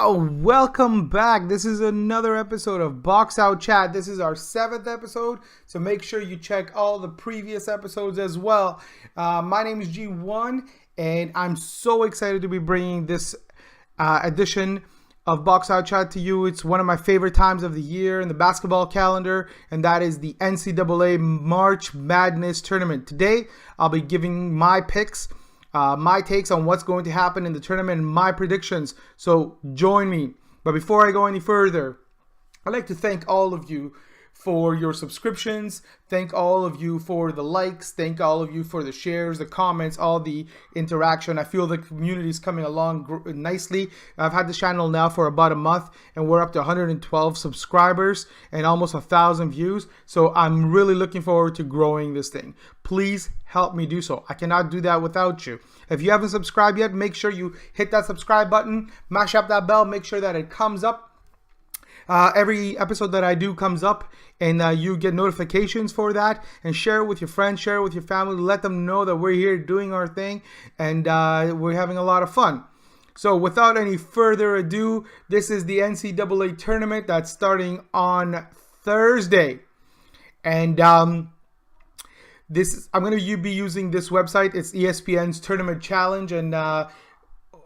Welcome back. This is another episode of Box Out Chat. This is our 7th episode, so make sure you check all the previous episodes as well. My name is G1, and I'm so excited to be bringing this edition of Box Out Chat to you. It's one of my favorite times of the year in the basketball calendar, and that is the NCAA March Madness tournament. Today, I'll be giving my picks, my takes on what's going to happen in the tournament, and my predictions. So join me. But before I go any further, I'd like to thank all of you for your subscriptions. Thank all of you for the likes. Thank all of you for the shares, the comments, all the interaction. I feel the community is coming along nicely. I've had this channel now for about a month, and we're up to 112 subscribers and almost 1,000 views. So I'm really looking forward to growing this thing. Please help me do so. I cannot do that without you. If you haven't subscribed yet, make sure you hit that subscribe button, mash up that bell, make sure that it comes up. Every episode that I do comes up, and you get notifications for that, and share it with your friends, share it with your family, let them know that we're here doing our thing, and we're having a lot of fun. So without any further ado, this is the NCAA tournament that's starting on Thursday, and I'm going to be using this website. It's ESPN's Tournament Challenge, and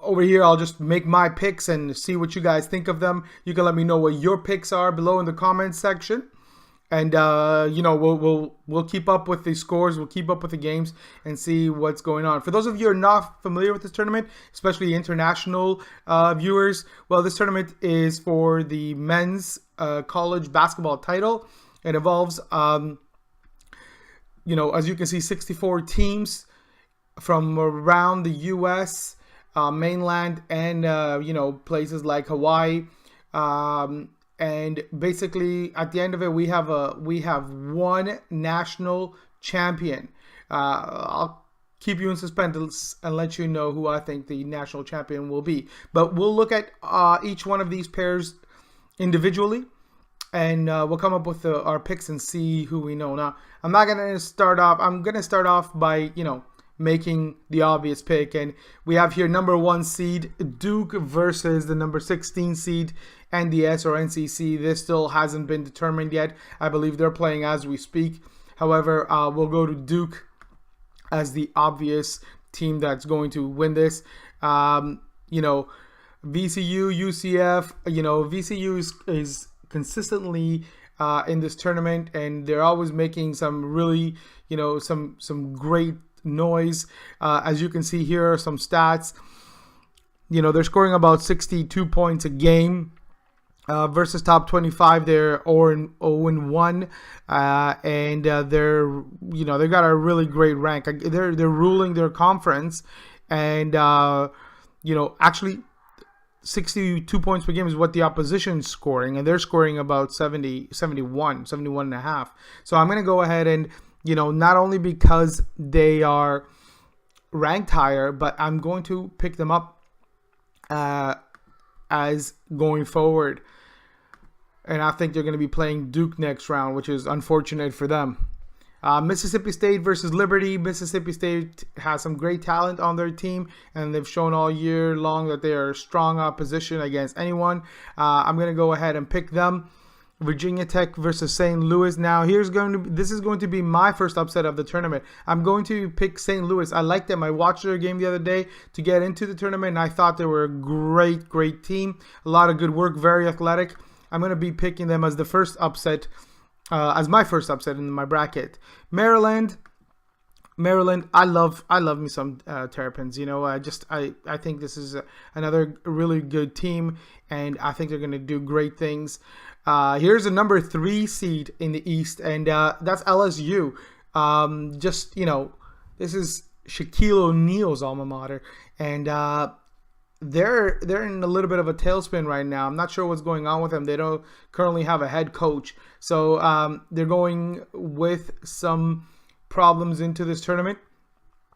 over here, I'll just make my picks and see what you guys think of them. You can let me know what your picks are below in the comments section, and we'll keep up with the scores. We'll keep up with the games and see what's going on. For those of you who are not familiar with this tournament, especially international viewers, well, this tournament is for the men's college basketball title. It involves, as you can see, 64 teams from around the U.S., mainland, and places like Hawaii, and basically at the end of it we have one national champion. I'll keep you in suspense and let you know who I think the national champion will be, but we'll look at each one of these pairs individually, and we'll come up with our picks and see who we know. Now, I'm going to start off by making the obvious pick, and we have here number 1 seed Duke versus the number 16 seed NDS or NCC. This still hasn't been determined yet. I believe they're playing as we speak. However, we'll go to Duke as the obvious team that's going to win this. VCU, UCF, VCU is consistently in this tournament, and they're always making some really, some great noise. As you can see, here are some stats. They're scoring about 62 points a game versus top 25. They're 0-1, and they've got a really great rank. They're ruling their conference, and actually 62 points per game is what the opposition's scoring, and they're scoring about 71 and a half. So I'm going to go ahead and not only because they are ranked higher, but I'm going to pick them up as going forward. And I think they're going to be playing Duke next round, which is unfortunate for them. Mississippi State versus Liberty. Mississippi State has some great talent on their team, and they've shown all year long that they are strong opposition against anyone. I'm going to go ahead and pick them. Virginia Tech versus St. Louis. Now, this is going to be my first upset of the tournament. I'm going to pick St. Louis. I like them. I watched their game the other day to get into the tournament, and I thought they were a great team. A lot of good work, very athletic. I'm going to be picking them as the first upset, as my first upset in my bracket. Maryland, I love me some Terrapins. I think this is another really good team, and I think they're going to do great things. Here's a number 3 seed in the East, and that's LSU. This is Shaquille O'Neal's alma mater, and they're in a little bit of a tailspin right now. I'm not sure what's going on with them. They don't currently have a head coach, so they're going with some problems into this tournament.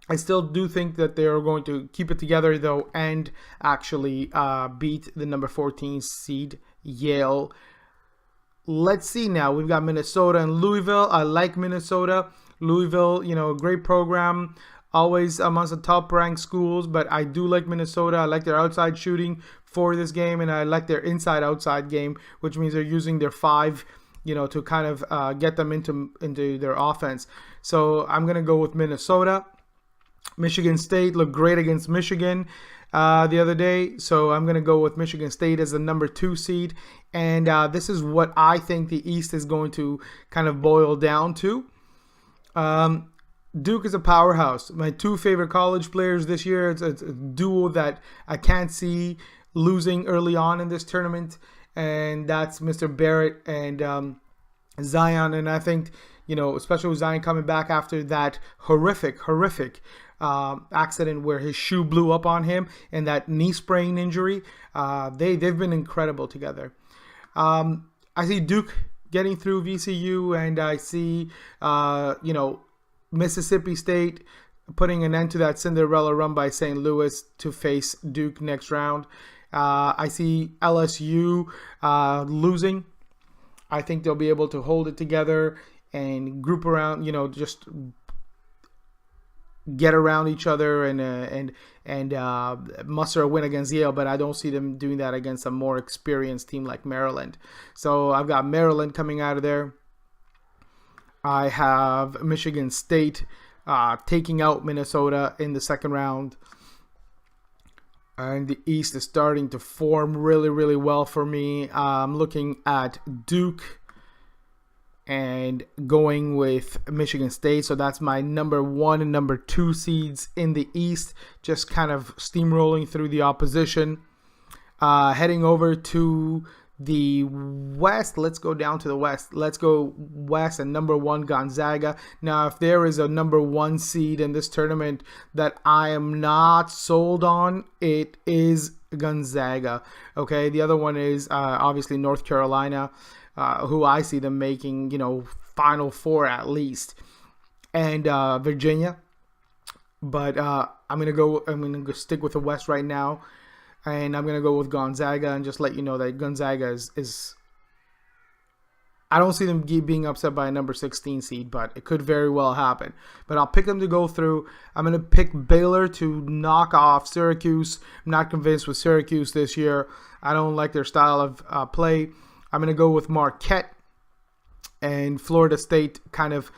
I still do think that they are going to keep it together, though, and actually beat the number 14 seed Yale. Let's see now. We've got Minnesota and Louisville. I like Minnesota. Louisville, great program. always amongst the top ranked schools, but I do like Minnesota. I like their outside shooting for this game, and I like their inside outside game, which means they're using their 5, to kind of get them into their offense. So I'm going to go with Minnesota. Michigan State looked great against Michigan the other day, so I'm going to go with Michigan State as the number 2 seed. And this is what I think the East is going to kind of boil down to. Duke is a powerhouse. My 2 favorite college players this year, it's a duo that I can't see losing early on in this tournament, and that's Mr. Barrett and Zion. And I think, especially with Zion coming back after that horrific accident where his shoe blew up on him and that knee sprain injury, they've been incredible together. I see Duke getting through VCU, and I see Mississippi State putting an end to that Cinderella run by St. Louis to face Duke next round. I see LSU losing. I think they'll be able to hold it together and group around, just get around each other and muster a win against Yale, but I don't see them doing that against a more experienced team like Maryland. So I've got Maryland coming out of there. I have Michigan State taking out Minnesota in the second round. And the East is starting to form really, really well for me. I'm looking at Duke and going with Michigan State. So that's my number 1 and number 2 seeds in the East, just kind of steamrolling through the opposition. Heading over to the West, let's go down to the West. Let's go West and number 1 Gonzaga. Now, if there is a number 1 seed in this tournament that I am not sold on, it is Gonzaga. Okay, the other one is obviously North Carolina, who I see them making, Final Four at least, and Virginia. But I'm gonna stick with the West right now. And I'm going to go with Gonzaga and just let you know that Gonzaga is I don't see them being upset by a number 16 seed, but it could very well happen. But I'll pick them to go through. I'm going to pick Baylor to knock off Syracuse. I'm not convinced with Syracuse this year. I don't like their style of play. I'm going to go with Marquette and Florida State kind of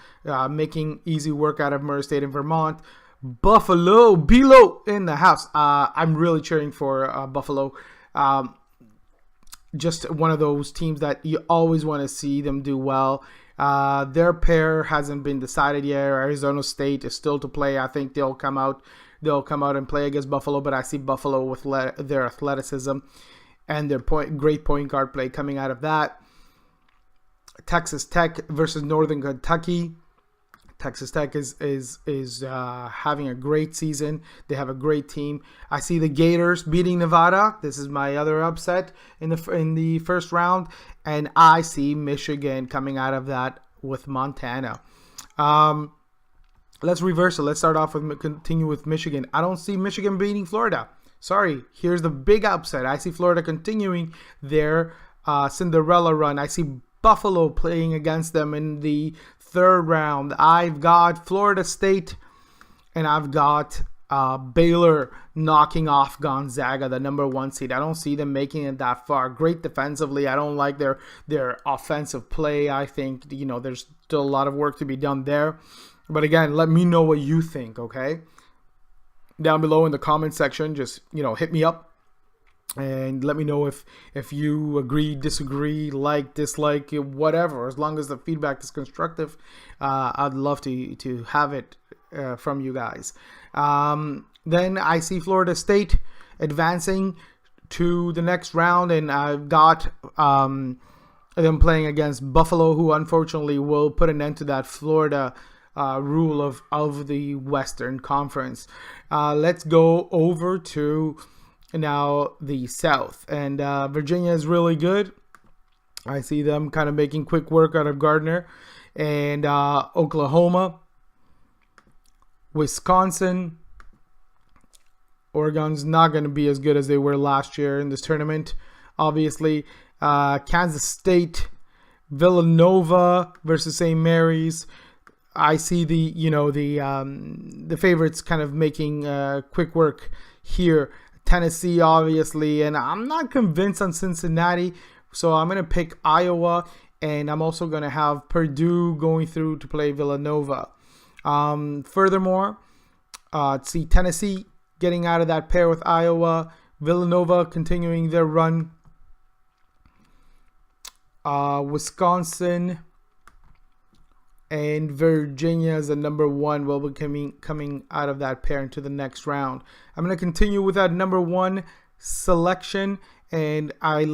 making easy work out of Murray State and Vermont. Buffalo, Below in the house. I'm really cheering for Buffalo. Just one of those teams that you always want to see them do well. Their pair hasn't been decided yet. Arizona State is still to play. I think they'll come out and play against Buffalo, but I see Buffalo with their athleticism and their great point guard play coming out of that. Texas Tech versus Northern Kentucky. Texas Tech is having a great season. They have a great team. I see the Gators beating Nevada. This is my other upset in the first round, and I see Michigan coming out of that with Montana. Let's reverse it. Let's continue with Michigan. I don't see Michigan beating Florida. Sorry. Here's the big upset. I see Florida continuing their Cinderella run. I see Buffalo playing against them in the third round. I've got Florida State and I've got Baylor knocking off Gonzaga, the number 1 seed. I don't see them making it that far. Great defensively. I don't like their offensive play. I think there's still a lot of work to be done there. But again, let me know what you think, okay? Down below in the comment section, just hit me up. And let me know if you agree, disagree, like, dislike, whatever. As long as the feedback is constructive, I'd love to have it from you guys. Then I see Florida State advancing to the next round, and I've got them playing against Buffalo, who unfortunately will put an end to that Florida rule of the Western Conference. Let's go over to now the South, and Virginia is really good. I see them kind of making quick work out of Gardner, and Oklahoma, Wisconsin. Oregon's not going to be as good as they were last year in this tournament, obviously. Kansas State, Villanova versus St. Mary's. I see the favorites kind of making quick work here. Tennessee, obviously, and I'm not convinced on Cincinnati, so I'm going to pick Iowa, and I'm also going to have Purdue going through to play Villanova. Furthermore, see Tennessee getting out of that pair with Iowa, Villanova continuing their run, Wisconsin and Virginia as the number one will be coming out of that pair into the next round. I'm going to continue with that number one selection, and I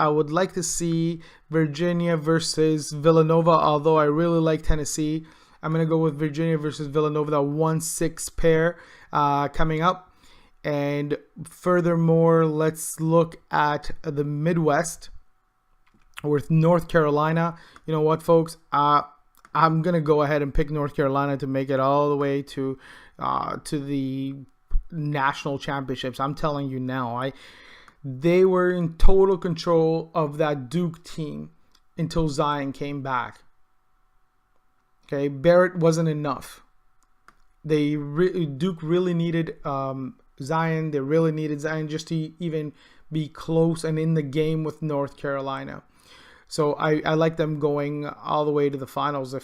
would like to see Virginia versus Villanova, although I really like Tennessee. I'm going to go with Virginia versus Villanova, the 1-6 pair coming up. And furthermore, let's look at the Midwest with North Carolina. You know what, folks? I'm going to go ahead and pick North Carolina to make it all the way to the national championships. I'm telling you now, they were in total control of that Duke team until Zion came back. Okay, Barrett wasn't enough. Duke really needed Zion. They really needed Zion just to even be close and in the game with North Carolina. So I like them going all the way to the finals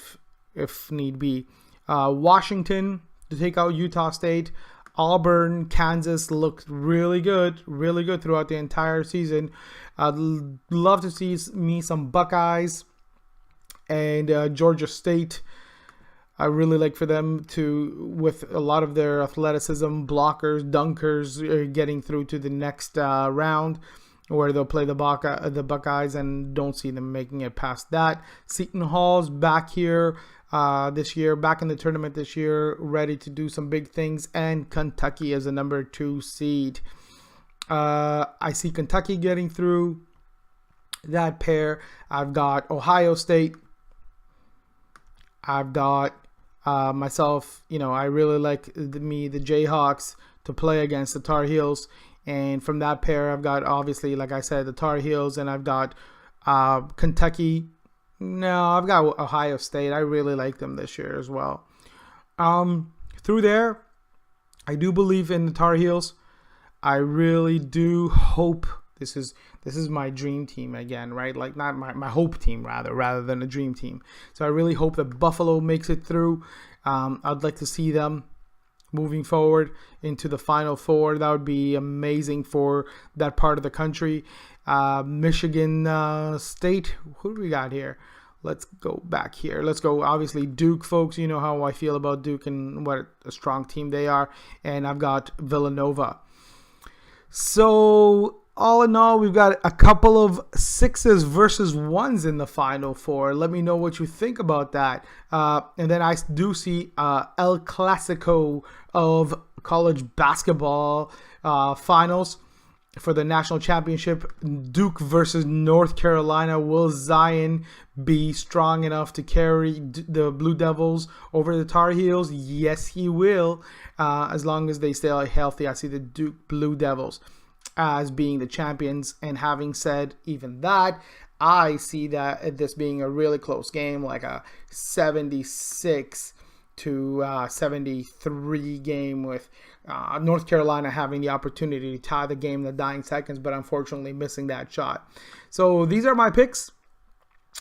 if need be. Washington to take out Utah State. Auburn, Kansas looked really good throughout the entire season. I'd love to see me some Buckeyes and Georgia State. I really like for them to, with a lot of their athleticism, blockers, dunkers, getting through to the next round, where they'll play the Buckeyes, and don't see them making it past that. Seton Hall's back here this year, back in the tournament this year, ready to do some big things, and Kentucky as a number 2 seed. I see Kentucky getting through that pair. I've got Ohio State. I've got myself, I really like the Jayhawks to play against the Tar Heels. And from that pair, I've got, obviously, like I said, the Tar Heels, and I've got Kentucky. No, I've got Ohio State. I really like them this year as well. Through there, I do believe in the Tar Heels. I really do hope this is my dream team again, right? Like, not my hope team, rather than a dream team. So I really hope that Buffalo makes it through. I'd like to see them moving forward into the Final Four. That would be amazing for that part of the country. Michigan State, who do we got here? Let's go back here. Let's go, obviously, Duke, folks. You know how I feel about Duke and what a strong team they are. And I've got Villanova. So, all in all, we've got a couple of 6s versus 1s in the Final Four. Let me know what you think about that. And then I do see El Clasico of college basketball finals for the national championship. Duke versus North Carolina. Will Zion be strong enough to carry the Blue Devils over the Tar Heels? Yes, he will, as long as they stay healthy. I see the Duke Blue Devils as being the champions. And having said even that, I see that this being a really close game, like a 76 to 73 game, with North Carolina having the opportunity to tie the game in the dying seconds, but unfortunately missing that shot. So these are my picks.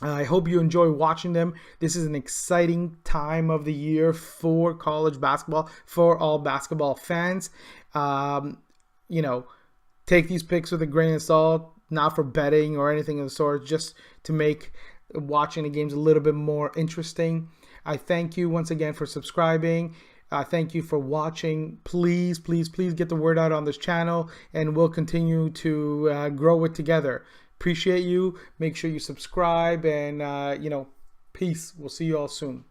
I hope you enjoy watching them. This is an exciting time of the year for college basketball, for all basketball fans. Take these picks with a grain of salt, not for betting or anything of the sort, just to make watching the games a little bit more interesting. I thank you once again for subscribing. Thank you for watching. Please, please, please get the word out on this channel, and we'll continue to grow it together. Appreciate you. Make sure you subscribe, and peace. We'll see you all soon.